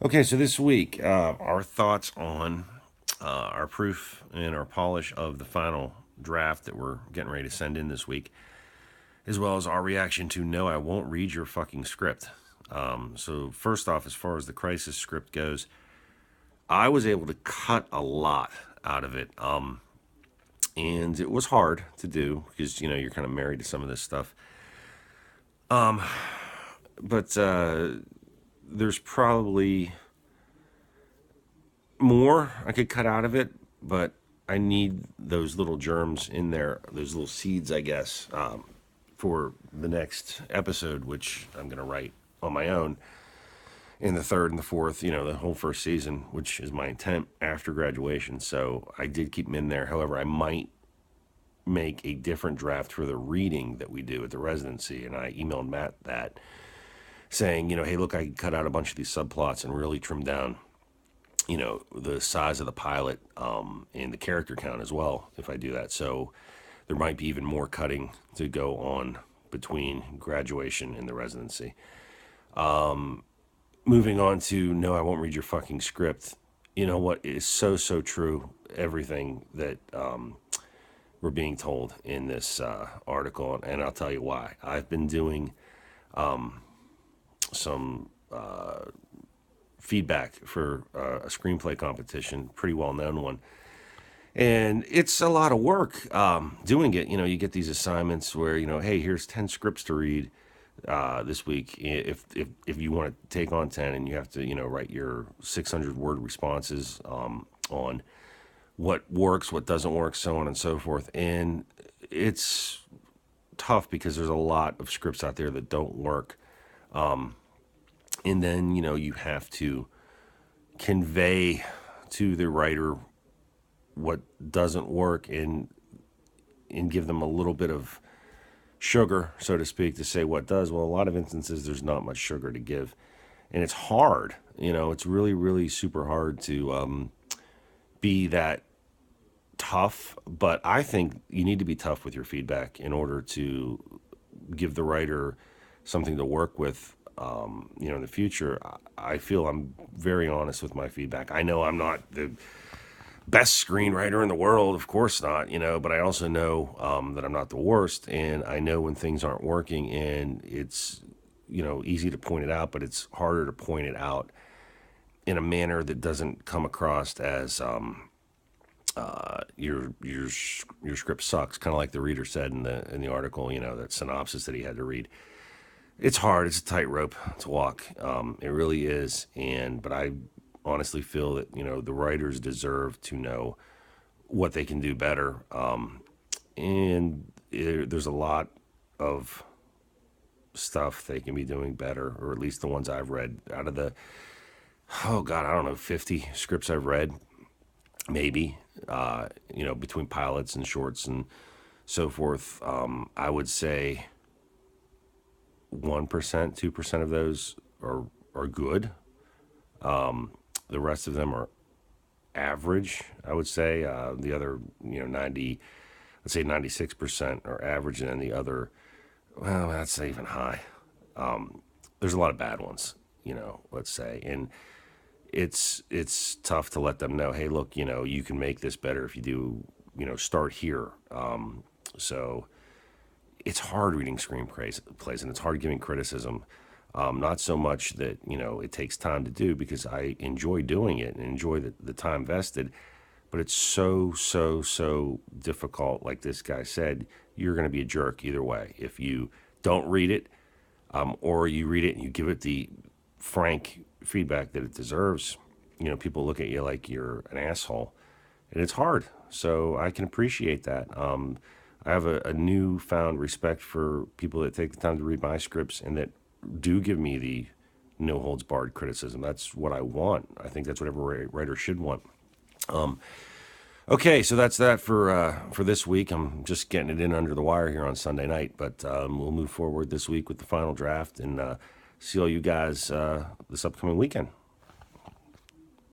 Okay, so this week, our thoughts on our proof and our polish of the final draft that we're getting ready to send in this week, as well as our reaction to no, I won't read your fucking script. So, first off, as far as the crisis script goes, I was able to cut a lot out of it. And it was hard to do because, you're kind of married to some of this stuff. But there's probably more I could cut out of it, but I need those little germs in there, those little seeds, I guess, for the next episode, which I'm going to write on my own in the third and the fourth, the whole first season, which is my intent after graduation. So I did keep them in there. However, I might make a different draft for the reading that we do at the residency. And I emailed Matt that saying, hey, look, I can cut out a bunch of these subplots and really trim down the size of the pilot and the character count as well if I do that. So there might be even more cutting to go on between graduation and the residency. Moving on to no, I won't read your fucking script. You know what is so true. Everything that we're being told in this article, and I'll tell you why. I've been doing some feedback for a screenplay competition, pretty well known one. And it's a lot of work doing it. You get these assignments where, hey, here's 10 scripts to read this week. If you want to take on 10 and you have to, write your 600 word responses on what works, what doesn't work, so on and so forth. And it's tough because there's a lot of scripts out there that don't work. And then, you have to convey to the writer what doesn't work and give them a little bit of sugar, so to speak, to say what does. Well, a lot of instances there's not much sugar to give, and it's hard. It's really, really super hard to be that tough. But I think you need to be tough with your feedback in order to give the writer something to work with. In the future, I feel I'm very honest with my feedback. I know I'm not the best screenwriter in the world, of course not, but I also know that I'm not the worst, and I know when things aren't working, and it's, easy to point it out, but it's harder to point it out in a manner that doesn't come across as your script sucks, kind of like the reader said in the article, that synopsis that he had to read. It's hard. It's a tightrope to walk. It really is. But I honestly feel that the writers deserve to know what they can do better. There's a lot of stuff they can be doing better, or at least the ones I've read. Out of the oh god, I don't know, 50 scripts I've read, maybe between pilots and shorts and so forth. I would say 1%, 2% of those are good. The rest of them are average, I would say. The other, 90, let's say 96% are average, and then the other, well, that's not even high. There's a lot of bad ones, let's say. And it's tough to let them know, hey, look, you can make this better if you do, start here. So it's hard reading screenplays, and it's hard giving criticism. Not so much that it takes time to do, because I enjoy doing it and enjoy the time vested, but it's so difficult. Like this guy said, you're going to be a jerk either way if you don't read it, or you read it and you give it the frank feedback that it deserves. People look at you like you're an asshole, and it's hard. So I can appreciate that. I have a newfound respect for people that take the time to read my scripts and that do give me the no holds barred criticism. That's what I want. I think that's what every writer should want. Okay, so that's that for this week. I'm just getting it in under the wire here on Sunday night, but we'll move forward this week with the final draft and see all you guys this upcoming weekend.